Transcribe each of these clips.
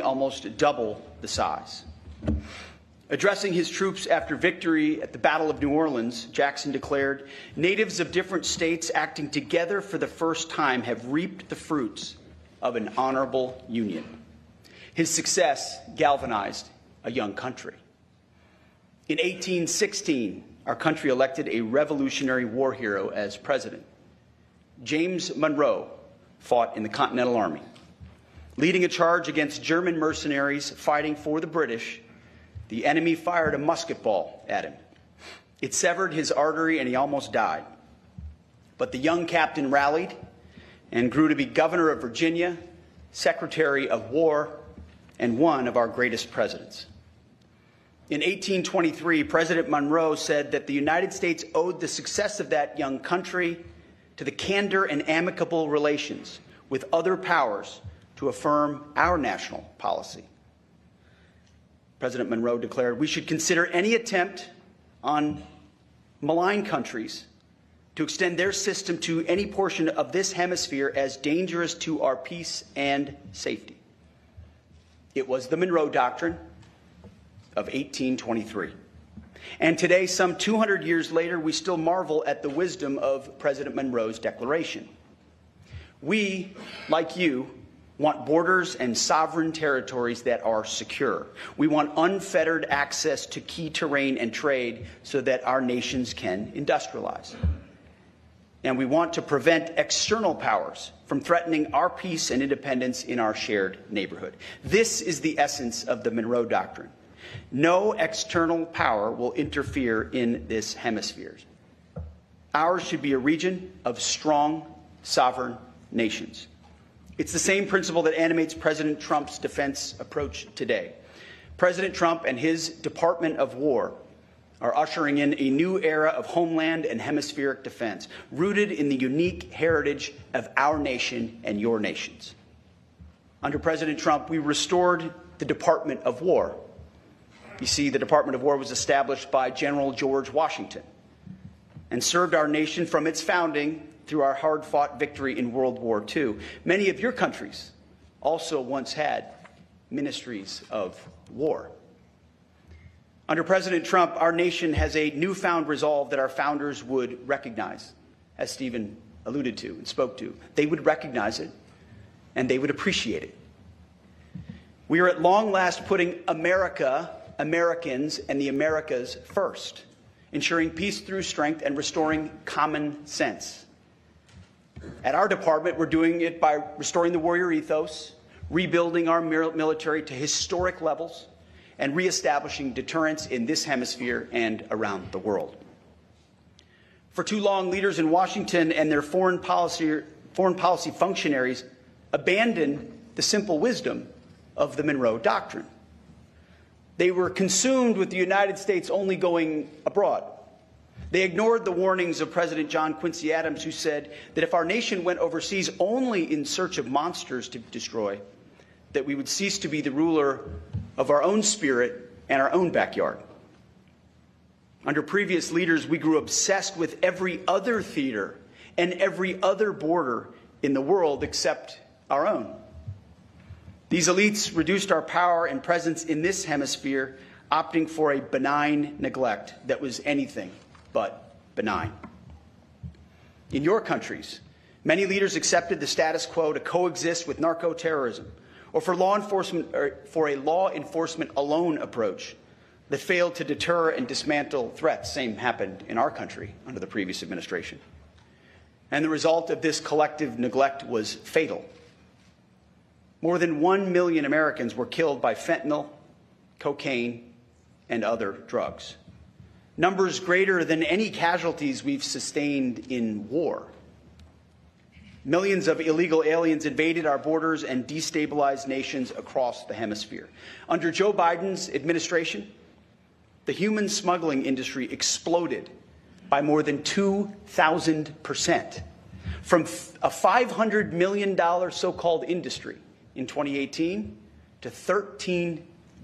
almost double the size. Addressing his troops after victory at the Battle of New Orleans, Jackson declared, "Natives of different states acting together for the first time have reaped the fruits of an honorable union." His success galvanized a young country. In 1816, our country elected a Revolutionary War hero as president. James Monroe fought in the Continental Army, leading a charge against German mercenaries fighting for the British. The enemy fired a musket ball at him. It severed his artery and he almost died. But the young captain rallied and grew to be governor of Virginia, Secretary of War, and one of our greatest presidents. In 1823, President Monroe said that the United States owed the success of that young country to the candor and amicable relations with other powers to affirm our national policy. President Monroe declared, "We should consider any attempt on malign countries to extend their system to any portion of this hemisphere as dangerous to our peace and safety." It was the Monroe Doctrine of 1823. And today, some 200 years later, we still marvel at the wisdom of President Monroe's declaration. We, like you, want borders and sovereign territories that are secure. We want unfettered access to key terrain and trade so that our nations can industrialize. And we want to prevent external powers from threatening our peace and independence in our shared neighborhood. This is the essence of the Monroe Doctrine. No external power will interfere in this hemisphere. Ours should be a region of strong, sovereign nations. It's the same principle that animates President Trump's defense approach today. President Trump and his Department of War are ushering in a new era of homeland and hemispheric defense, rooted in the unique heritage of our nation and your nations. Under President Trump, we restored the Department of War. You see, the Department of War was established by General George Washington and served our nation from its founding through our hard-fought victory in World War II. Many of your countries also once had ministries of war. Under President Trump, our nation has a newfound resolve that our founders would recognize, as Stephen alluded to and spoke to. They would recognize it, and they would appreciate it. We are at long last putting America, Americans, and the Americas first, ensuring peace through strength and restoring common sense. At our department, we're doing it by restoring the warrior ethos, rebuilding our military to historic levels, and reestablishing deterrence in this hemisphere and around the world. For too long, leaders in Washington and their foreign policy functionaries abandoned the simple wisdom of the Monroe Doctrine. They were consumed with the United States only going abroad. They ignored the warnings of President John Quincy Adams, who said that if our nation went overseas only in search of monsters to destroy, that we would cease to be the ruler of our own spirit and our own backyard. Under previous leaders, we grew obsessed with every other theater and every other border in the world except our own. These elites reduced our power and presence in this hemisphere, opting for a benign neglect that was anything but benign. In your countries, many leaders accepted the status quo to coexist with narco-terrorism, or for a law enforcement alone approach that failed to deter and dismantle threats. Same happened in our country under the previous administration. And the result of this collective neglect was fatal. More than 1 million Americans were killed by fentanyl, cocaine, and other drugs. Numbers greater than any casualties we've sustained in war. Millions of illegal aliens invaded our borders and destabilized nations across the hemisphere. Under Joe Biden's administration, the human smuggling industry exploded by more than 2,000%, from a $500 million so-called industry in 2018 to $13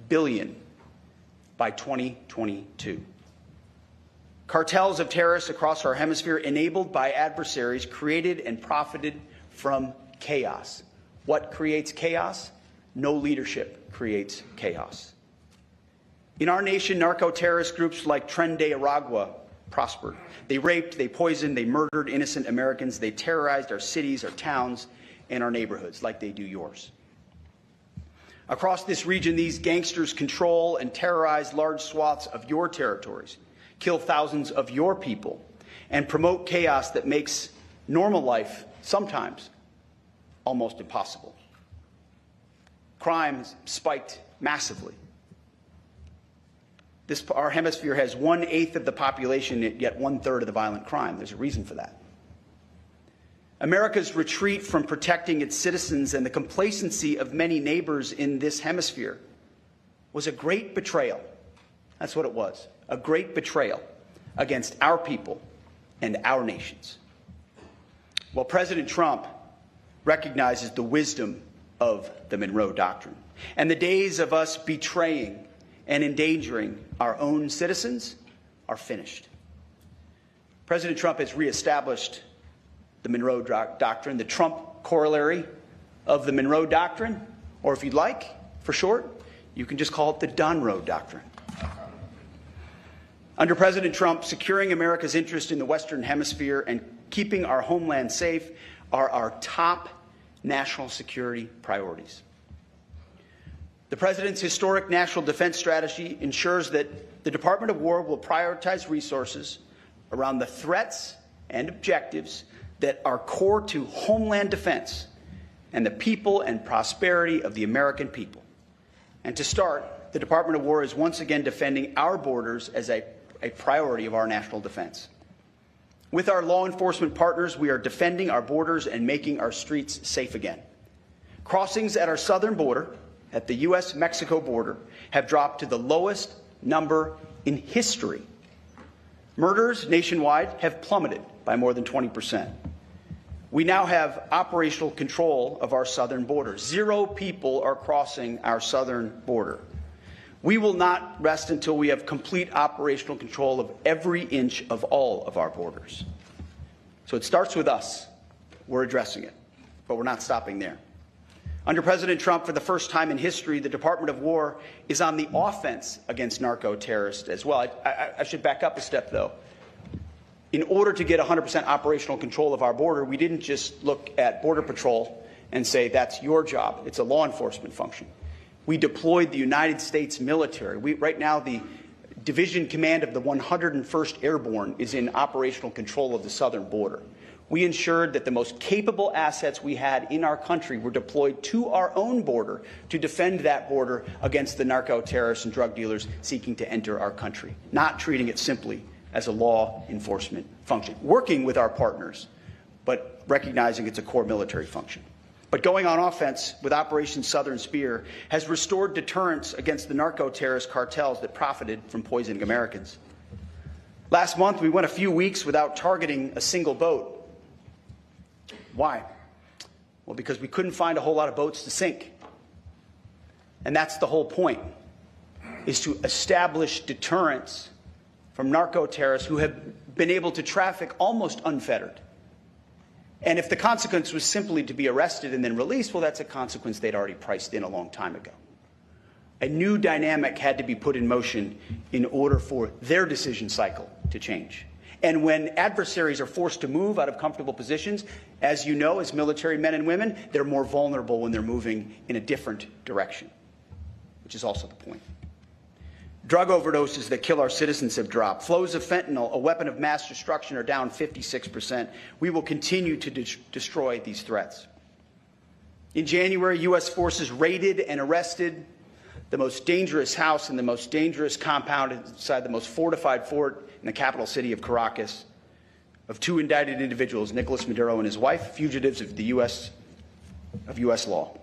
billion by 2022. Cartels of terrorists across our hemisphere, enabled by adversaries, created and profited from chaos. What creates chaos? No leadership creates chaos. In our nation, narco-terrorist groups like Tren de Aragua prospered. They raped, they poisoned, they murdered innocent Americans. They terrorized our cities, our towns, and our neighborhoods like they do yours. Across this region, these gangsters control and terrorize large swaths of your territories, kill thousands of your people, and promote chaos that makes normal life sometimes almost impossible. Crime has spiked massively. Our hemisphere has 1/8 of the population, yet 1/3 of the violent crime. There's a reason for that. America's retreat from protecting its citizens and the complacency of many neighbors in this hemisphere was a great betrayal. That's what it was, a great betrayal against our people and our nations. Well, President Trump recognizes the wisdom of the Monroe Doctrine, and the days of us betraying and endangering our own citizens are finished. President Trump has reestablished the Monroe Doctrine, the Trump corollary of the Monroe Doctrine, or if you'd like, for short, you can just call it the Donroe Doctrine. Under President Trump, securing America's interest in the Western Hemisphere and keeping our homeland safe are our top national security priorities. The President's historic national defense strategy ensures that the Department of War will prioritize resources around the threats and objectives that are core to homeland defense and the people and prosperity of the American people. And to start, the Department of War is once again defending our borders as a priority of our national defense. With our law enforcement partners, we are defending our borders and making our streets safe again. Crossings at our southern border, at the U.S.-Mexico border, have dropped to the lowest number in history. Murders nationwide have plummeted by more than 20%. We now have operational control of our southern border. 0 people are crossing our southern border. We will not rest until we have complete operational control of every inch of all of our borders. So it starts with us. We're addressing it, but we're not stopping there. Under President Trump, for the first time in history, the Department of War is on the offense against narco-terrorists as well. I should back up a step, though. In order to get 100% operational control of our border, we didn't just look at Border Patrol and say, that's your job. It's a law enforcement function. We deployed the United States military. Right now, the Division Command of the 101st Airborne is in operational control of the southern border. We ensured that the most capable assets we had in our country were deployed to our own border to defend that border against the narco-terrorists and drug dealers seeking to enter our country, not treating it simply as a law enforcement function, working with our partners, but recognizing it's a core military function. But going on offense with Operation Southern Spear has restored deterrence against the narco-terrorist cartels that profited from poisoning Americans. Last month, we went a few weeks without targeting a single boat. Why? Well, because we couldn't find a whole lot of boats to sink. And that's the whole point, is to establish deterrence from narco-terrorists who have been able to traffic almost unfettered. And if the consequence was simply to be arrested and then released, well, that's a consequence they'd already priced in a long time ago. A new dynamic had to be put in motion in order for their decision cycle to change. And when adversaries are forced to move out of comfortable positions, as you know, as military men and women, they're more vulnerable when they're moving in a different direction, which is also the point. Drug overdoses that kill our citizens have dropped. Flows of fentanyl, a weapon of mass destruction, are down 56%. We will continue to destroy these threats. In January, U.S. forces raided and arrested the most dangerous house and the most dangerous compound inside the most fortified fort in the capital city of Caracas, of 2 indicted individuals, Nicolas Maduro and his wife, fugitives of the U.S. law.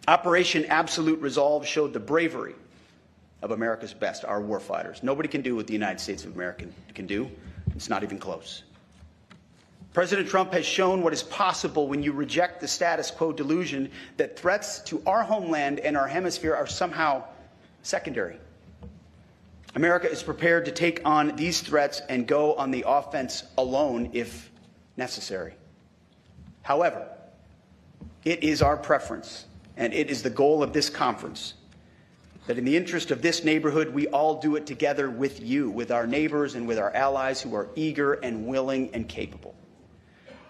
Operation Absolute Resolve showed the bravery of America's best, our warfighters. Nobody can do what the United States of America can do. It's not even close. President Trump has shown what is possible when you reject the status quo delusion that threats to our homeland and our hemisphere are somehow secondary. America is prepared to take on these threats and go on the offense alone if necessary. However, it is our preference and it is the goal of this conference that in the interest of this neighborhood, we all do it together with you, with our neighbors and with our allies who are eager and willing and capable.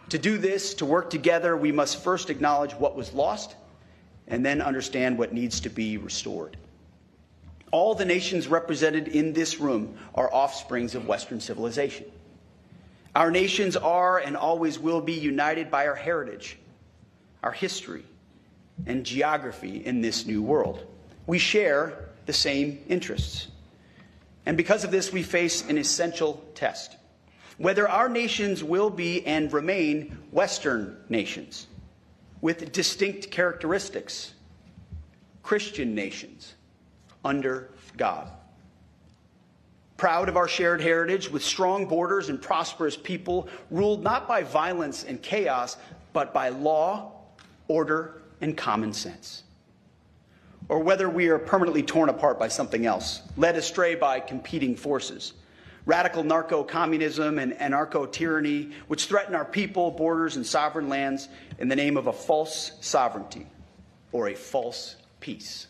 To do this, to work together, we must first acknowledge what was lost and then understand what needs to be restored. All the nations represented in this room are offsprings of Western civilization. Our nations are and always will be united by our heritage, our history, and geography in this new world. We share the same interests. And because of this, we face an essential test. Whether our nations will be and remain Western nations with distinct characteristics, Christian nations under God. Proud of our shared heritage with strong borders and prosperous people ruled not by violence and chaos, but by law, order, and common sense. Or whether we are permanently torn apart by something else, led astray by competing forces, radical narco-communism and anarcho-tyranny, which threaten our people, borders, and sovereign lands in the name of a false sovereignty or a false peace.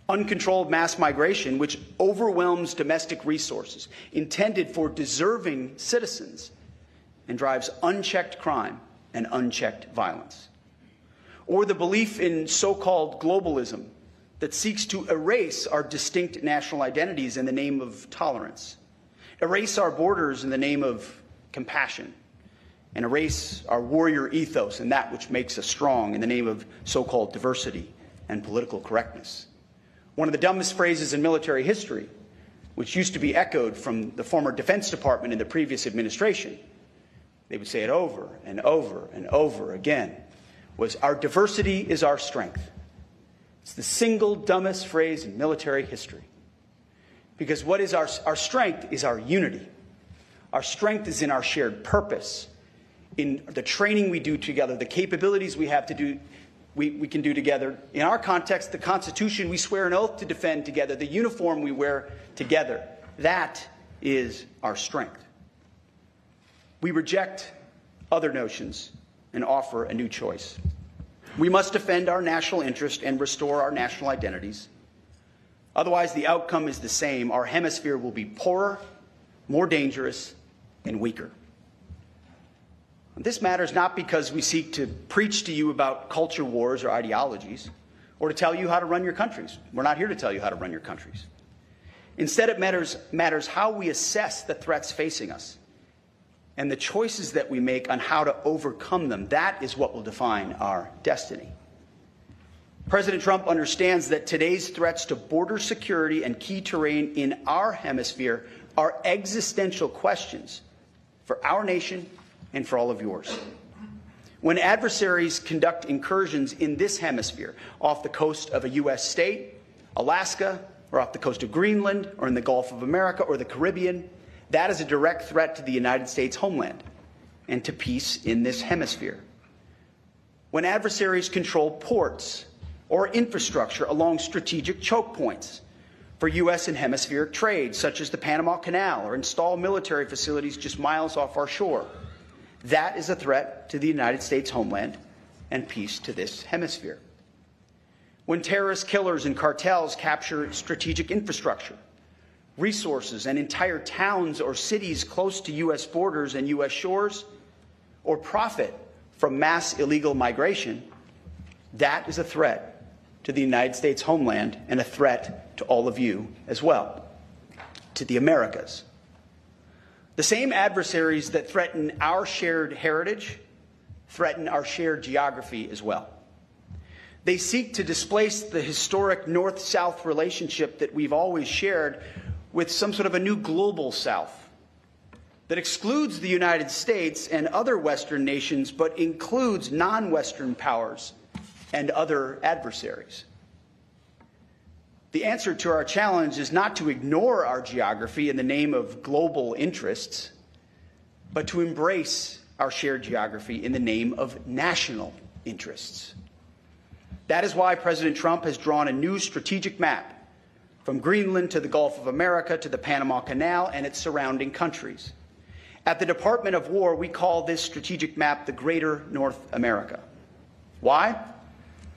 Uncontrolled mass migration, which overwhelms domestic resources intended for deserving citizens and drives unchecked crime and unchecked violence. Or the belief in so-called globalism that seeks to erase our distinct national identities in the name of tolerance, erase our borders in the name of compassion, and erase our warrior ethos and that which makes us strong in the name of so-called diversity and political correctness. One of the dumbest phrases in military history, which used to be echoed from the former Defense Department in the previous administration, they would say it over and over and over again, was "Our diversity is our strength." It's the single dumbest phrase in military history. Because what is our strength is our unity. Our strength is in our shared purpose, in the training we do together, the capabilities we have to do, we can do together. In our context, the Constitution we swear an oath to defend together, the uniform we wear together. That is our strength. We reject other notions and offer a new choice. We must defend our national interest and restore our national identities. Otherwise, the outcome is the same. Our hemisphere will be poorer, more dangerous, and weaker. This matters not because we seek to preach to you about culture wars or ideologies, or to tell you how to run your countries. We're not here to tell you how to run your countries. Instead, it matters how we assess the threats facing us and the choices that we make on how to overcome them. That is what will define our destiny. President Trump understands that today's threats to border security and key terrain in our hemisphere are existential questions for our nation and for all of yours. When adversaries conduct incursions in this hemisphere, off the coast of a U.S. state, Alaska, or off the coast of Greenland, or in the Gulf of America, or the Caribbean, that is a direct threat to the United States homeland and to peace in this hemisphere. When adversaries control ports or infrastructure along strategic choke points for U.S. and hemispheric trade, such as the Panama Canal, or install military facilities just miles off our shore, that is a threat to the United States homeland and peace to this hemisphere. When terrorist killers and cartels capture strategic infrastructure, resources, and entire towns or cities close to U.S. borders and U.S. shores, or profit from mass illegal migration, that is a threat to the United States homeland and a threat to all of you as well, to the Americas. The same adversaries that threaten our shared heritage threaten our shared geography as well. They seek to displace the historic North-South relationship that we've always shared with some sort of a new global South that excludes the United States and other Western nations, but includes non-Western powers and other adversaries. The answer to our challenge is not to ignore our geography in the name of global interests, but to embrace our shared geography in the name of national interests. That is why President Trump has drawn a new strategic map from Greenland to the Gulf of America to the Panama Canal and its surrounding countries. At the Department of War, we call this strategic map the Greater North America. Why?